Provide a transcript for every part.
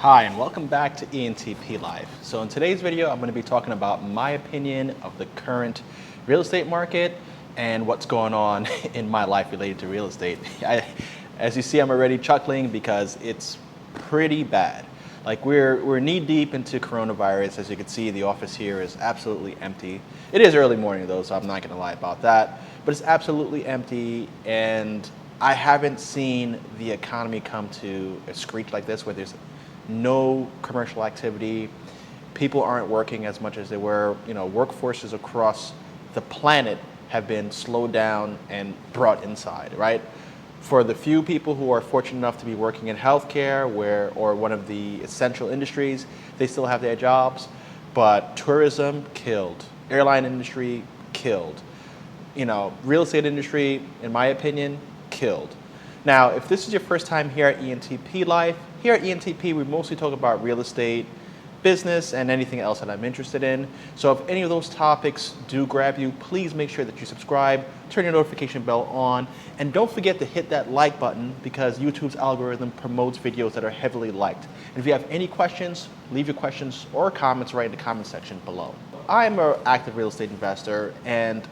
Hi, and welcome back to ENTP Live. So in today's video, I'm going to be talking about my opinion of the current real estate market and what's going on in my life related to real estate. As you see, I'm already chuckling because it's pretty bad. Like we're knee deep into coronavirus. As you can see, the office here is absolutely empty. It is early morning though, so I'm not going to lie about that. But it's absolutely empty, and I haven't seen the economy come to a screech like this, where there's no commercial activity. People aren't working as much as they were. Workforces across the planet have been slowed down and brought inside, right? For the few people who are fortunate enough to be working in healthcare or one of the essential industries, they still have their jobs. But tourism killed, airline industry killed, real estate industry, in my opinion, killed. Now, if this is your first time here at ENTP Life, here at ENTP, we mostly talk about real estate, business, and anything else that I'm interested in. So if any of those topics do grab you, please make sure that you subscribe, turn your notification bell on, and don't forget to hit that like button, because YouTube's algorithm promotes videos that are heavily liked. And if you have any questions, leave your questions or comments right in the comment section below. I'm an active real estate investor, and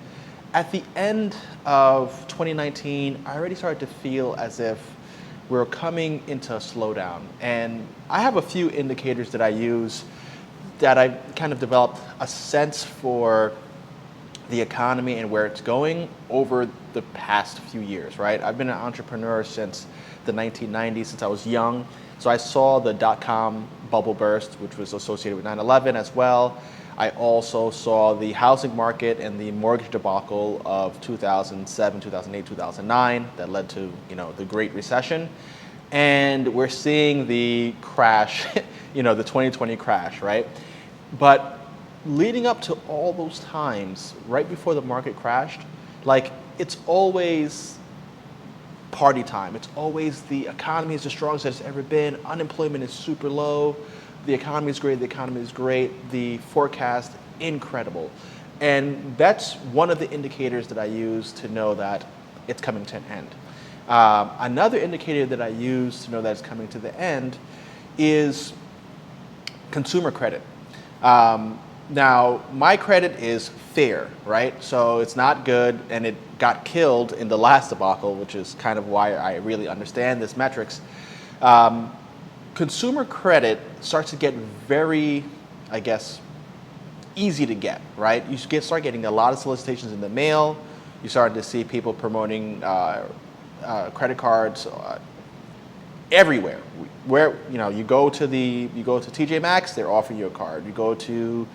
at the end of 2019, I already started to feel as if we're coming into a slowdown. And I have a few indicators that I use that I've kind of developed a sense for the economy and where it's going over the past few years, right? I've been an entrepreneur since the 1990s, since I was young. So I saw the dot-com bubble burst, which was associated with 9/11 as well. I also saw the housing market and the mortgage debacle of 2007, 2008, 2009 that led to, the Great Recession. And we're seeing the crash, the 2020 crash, right? But leading up to all those times, right before the market crashed, it's always party time. It's always the economy is the strongest it's ever been. Unemployment is super low. The economy is great. The economy is great. The forecast, incredible. And that's one of the indicators that I use to know that it's coming to an end. Another indicator that I use to know that it's coming to the end is consumer credit. Now, my credit is fair, right? So it's not good, and it got killed in the last debacle, which is kind of why I really understand this metrics. Consumer credit starts to get very, easy to get, right? You start getting a lot of solicitations in the mail. You start to see people promoting credit cards everywhere. Where you go to TJ Maxx, they're offering you a card. You go to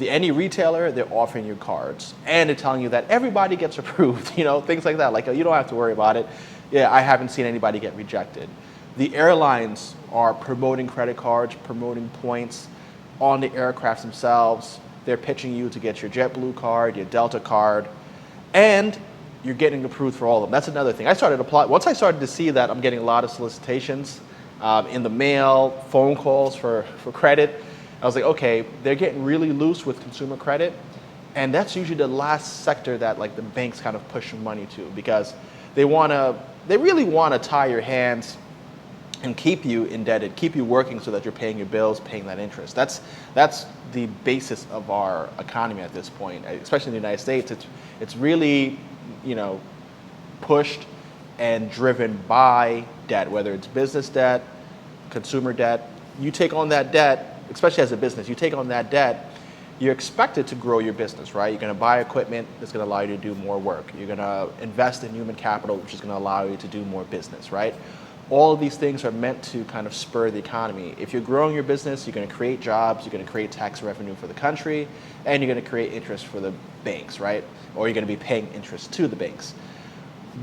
any retailer, they're offering you cards, and they're telling you that everybody gets approved. Things like that. You don't have to worry about it. Yeah, I haven't seen anybody get rejected. The airlines are promoting credit cards, promoting points on the aircrafts themselves. They're pitching you to get your JetBlue card, your Delta card, and you're getting approved for all of them. That's another thing. Once I started to see that I'm getting a lot of solicitations in the mail, phone calls for credit, I was like, okay, they're getting really loose with consumer credit, and that's usually the last sector that the banks kind of push money to, because they really want to tie your hands and keep you indebted, keep you working so that you're paying your bills, paying that interest. That's the basis of our economy at this point, especially in the United States. It's really, pushed and driven by debt, whether it's business debt, consumer debt. You take on that debt, especially as a business, you take on that debt, you're expected to grow your business, right? You're going to buy equipment that's going to allow you to do more work. You're going to invest in human capital, which is going to allow you to do more business, right? All of these things are meant to kind of spur the economy. If you're growing your business, you're going to create jobs, you're going to create tax revenue for the country, and you're going to create interest for the banks, right? Or you're going to be paying interest to the banks.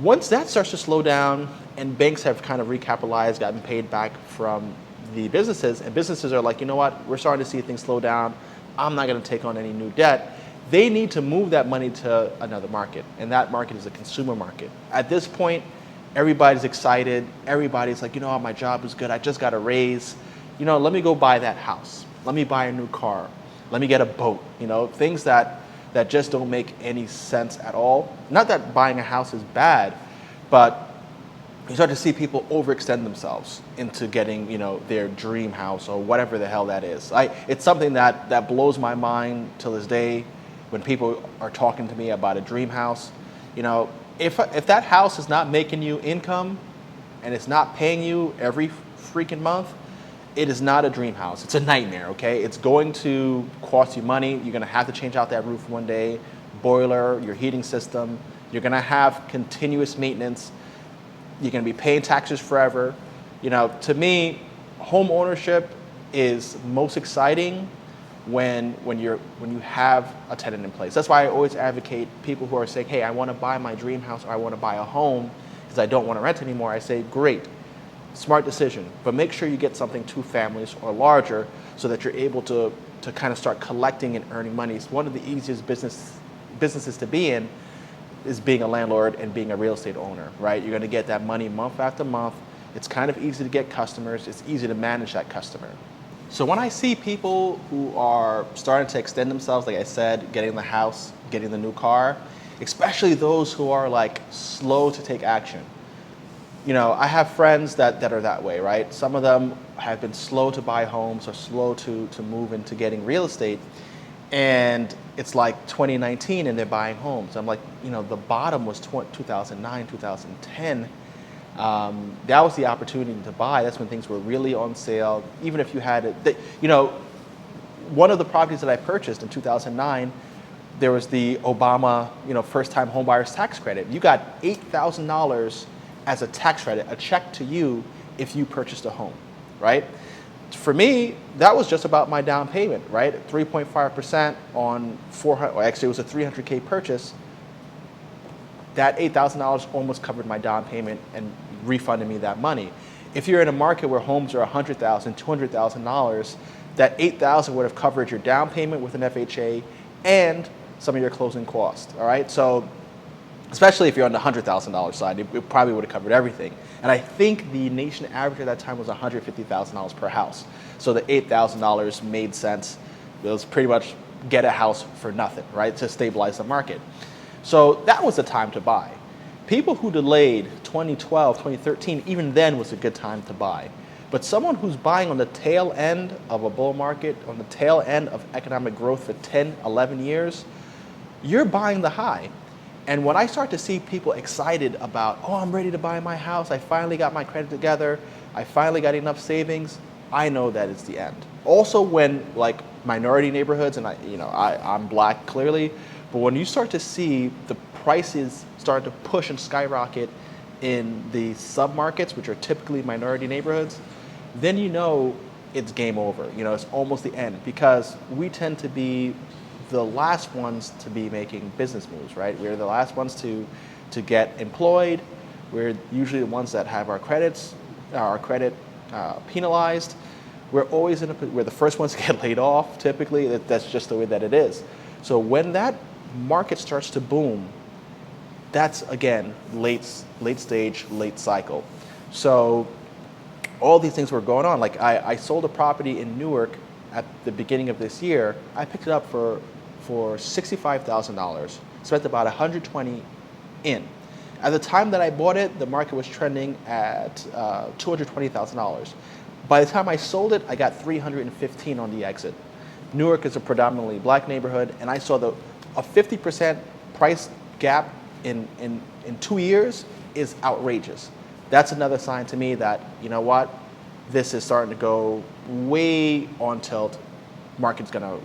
Once that starts to slow down and banks have kind of recapitalized, gotten paid back from the businesses, and businesses are like, you know what, we're starting to see things slow down, I'm not going to take on any new debt, they need to move that money to another market, and that market is a consumer market. At this point, everybody's excited. Everybody's like, my job is good. I just got a raise. Let me go buy that house. Let me buy a new car. Let me get a boat. Things that just don't make any sense at all. Not that buying a house is bad, but you start to see people overextend themselves into getting, their dream house or whatever the hell that is. It's something that blows my mind till this day when people are talking to me about a dream house. If that house is not making you income and it's not paying you every freaking month, it is not a dream house. It's a nightmare, okay? It's going to cost you money. You're going to have to change out that roof one day, boiler, your heating system. You're going to have continuous maintenance. You're going to be paying taxes forever. To me, home ownership is most exciting when you have a tenant in place. That's why I always advocate people who are saying, hey, I want to buy my dream house or I want to buy a home because I don't want to rent anymore. I say, great, smart decision, but make sure you get something 2 families or larger so that you're able to kind of start collecting and earning money. It's one of the easiest businesses to be in is being a landlord and being a real estate owner, right? You're going to get that money month after month. It's kind of easy to get customers. It's easy to manage that customer. So when I see people who are starting to extend themselves, like I said, getting the house, getting the new car, especially those who are like slow to take action. I have friends that are that way, right? Some of them have been slow to buy homes or slow to move into getting real estate. And it's like 2019 and they're buying homes. I'm like, the bottom was 2009, 2010. That was the opportunity to buy. That's when things were really on sale. Even if you had it, one of the properties that I purchased in 2009, there was the Obama, first-time homebuyers tax credit. You got $8,000 as a tax credit, a check to you if you purchased a home, right? For me, that was just about my down payment, right? 3.5% on 400, or actually it was a $300K purchase. That $8,000 almost covered my down payment and refunded me that money. If you're in a market where homes are $100,000, $200,000, that $8,000 would have covered your down payment with an FHA and some of your closing costs, all right? So, especially if you're on the $100,000 side, it probably would have covered everything. And I think the nation average at that time was $150,000 per house. So the $8,000 made sense. It was pretty much get a house for nothing, right, to stabilize the market. So that was the time to buy. People who delayed 2012, 2013, even then was a good time to buy. But someone who's buying on the tail end of a bull market, on the tail end of economic growth for 10, 11 years, you're buying the high. And when I start to see people excited about, oh, I'm ready to buy my house, I finally got my credit together, I finally got enough savings, I know that it's the end. Also when like minority neighborhoods, and I'm black clearly, but when you start to see the prices start to push and skyrocket in the submarkets, which are typically minority neighborhoods, then it's game over. It's almost the end because we tend to be the last ones to be making business moves, right? We're the last ones to get employed. We're usually the ones that have our credit penalized. We're always we're the first ones to get laid off. Typically, that's just the way that it is. So when that market starts to boom, that's again late stage, late cycle. So all these things were going on. Like I sold a property in Newark at the beginning of this year. I picked it up for $65,000, spent about $120 in. At the time that I bought it, the market was trending at $220,000. By the time I sold it, I got $315 on the exit. Newark is a predominantly black neighborhood, and I saw a 50% price gap in 2 years is outrageous. That's another sign to me that, this is starting to go way on tilt. Market's gonna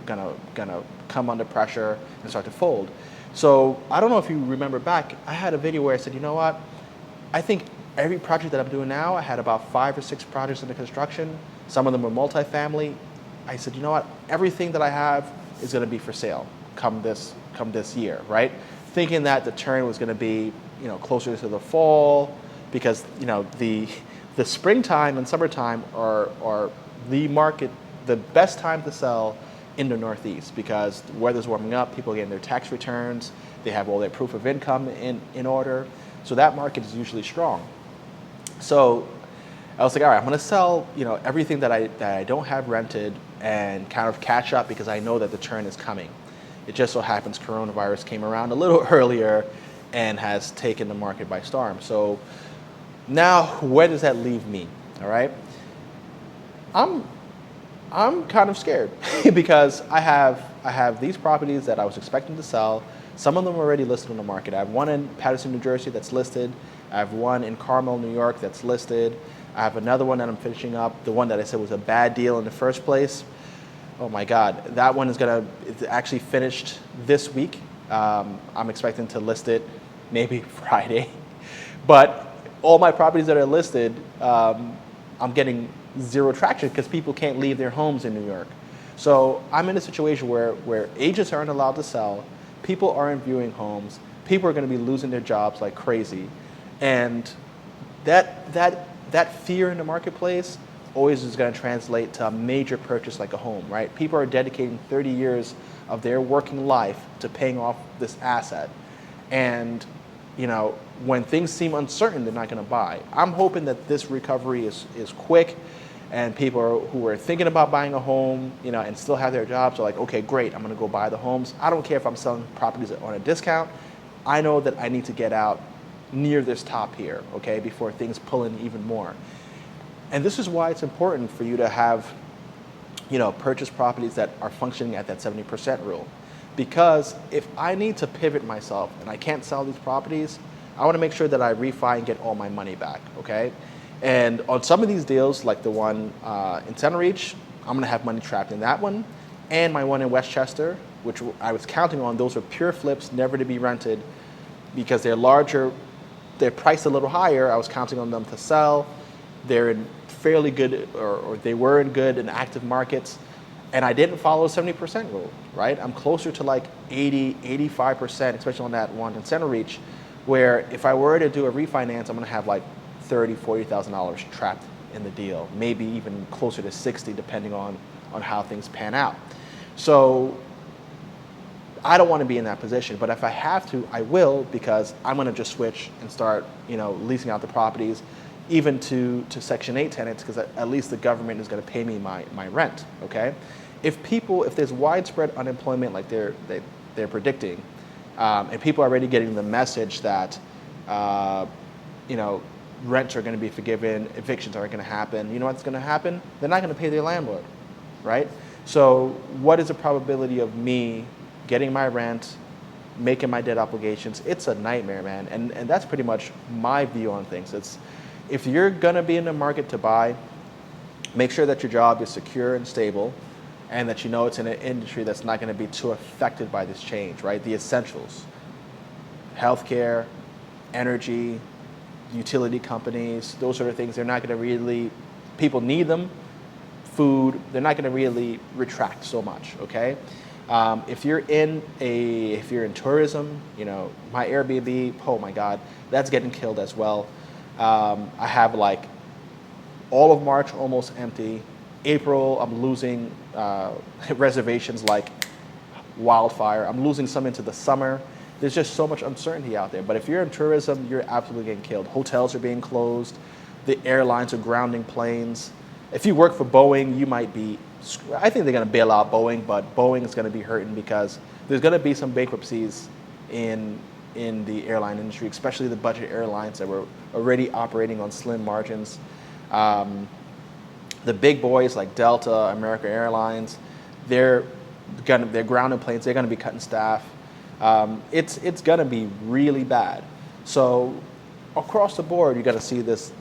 come under pressure and start to fold. So I don't know if you remember back, I had a video where I said, I think every project that I'm doing now, I had about 5 or 6 projects under construction. Some of them were multifamily. I said, everything that I have is gonna be for sale come this year, right? Thinking that the turn was gonna be, closer to the fall because, the springtime and summertime are the best time to sell in the Northeast because the weather's warming up, people are getting their tax returns, they have all their proof of income in order. So that market is usually strong. So I was like, all right, I'm gonna sell, everything that I don't have rented and kind of catch up because I know that the turn is coming. It just so happens coronavirus came around a little earlier and has taken the market by storm. So Now, where does that leave me? All right. I'm I'm kind of scared because I have these properties that I was expecting to sell. Some of them are already listed on the market. I have one in Paterson, New Jersey that's listed. I have one in Carmel, New York that's listed. I have another one that I'm finishing up. The one that I said was a bad deal in the first place. Oh my God, that one it's actually finished this week. I'm expecting to list it maybe Friday. But all my properties that are listed, I'm getting zero traction because people can't leave their homes in New York. So I'm in a situation where agents aren't allowed to sell, people aren't viewing homes, people are going to be losing their jobs like crazy, and that fear in the marketplace always is going to translate to a major purchase like a home, right? People are dedicating 30 years of their working life to paying off this asset, and when things seem uncertain, they're not going to buy. I'm hoping that this recovery is quick, and people who are thinking about buying a home, and still have their jobs are like, okay, great, I'm going to go buy the homes. I don't care if I'm selling properties on a discount. I know that I need to get out near this top here, okay, before things pull in even more. And this is why it's important for you to have, purchase properties that are functioning at that 70% rule. Because if I need to pivot myself and I can't sell these properties, I want to make sure that I refi and get all my money back, okay? And on some of these deals, like the one in Center Reach, I'm going to have money trapped in that one. And my one in Westchester, which I was counting on, those are pure flips, never to be rented, because they're larger, they're priced a little higher. I was counting on them to sell. They're in fairly good, or they were in good and active markets. And I didn't follow the 70% rule, right? I'm closer to like 80, 85%, especially on that one in Center Reach, where if I were to do a refinance, I'm gonna have like $30,000, $40,000 trapped in the deal, maybe even closer to 60, depending on how things pan out. So I don't want to be in that position, but if I have to, I will, because I'm going to just switch and start, leasing out the properties, even to Section 8 tenants, because at least the government is going to pay me my rent. Okay, if there's widespread unemployment like they're predicting, and people are already getting the message that, rents are going to be forgiven, evictions aren't going to happen. You know what's going to happen? They're not going to pay their landlord, right? So what is the probability of me getting my rent, making my debt obligations? It's a nightmare, man. And that's pretty much my view on things. If you're gonna be in the market to buy, make sure that your job is secure and stable, and that it's in an industry that's not gonna be too affected by this change, right? The essentials, healthcare, energy, utility companies, those sort of things, they're not gonna really, people need them, food, they're not gonna really retract so much, okay? If you're in tourism, my Airbnb, oh my God, that's getting killed as well. I have like all of March almost empty. April, I'm losing reservations like wildfire. I'm losing some into the summer. There's just so much uncertainty out there. But if you're in tourism, you're absolutely getting killed. Hotels are being closed. The airlines are grounding planes. If you work for Boeing, you might be, I think they're going to bail out Boeing, but Boeing is going to be hurting because there's going to be some bankruptcies in the airline industry, especially the budget airlines that were already operating on slim margins. The big boys like Delta, American Airlines, they're grounding planes. They're going to be cutting staff. It's going to be really bad. So across the board, you're going to see this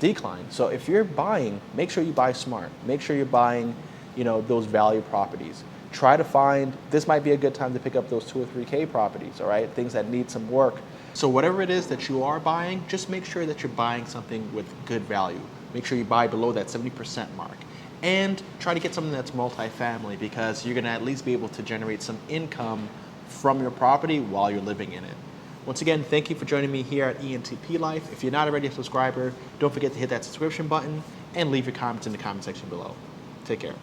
decline. So if you're buying, make sure you buy smart. Make sure you're buying, those value properties. Try to find, this might be a good time to pick up those 2 or 3K properties, all right? Things that need some work. So whatever it is that you are buying, just make sure that you're buying something with good value. Make sure you buy below that 70% mark. And try to get something that's multifamily, because you're gonna at least be able to generate some income from your property while you're living in it. Once again, thank you for joining me here at ENTP Life. If you're not already a subscriber, don't forget to hit that subscription button and leave your comments in the comment section below. Take care.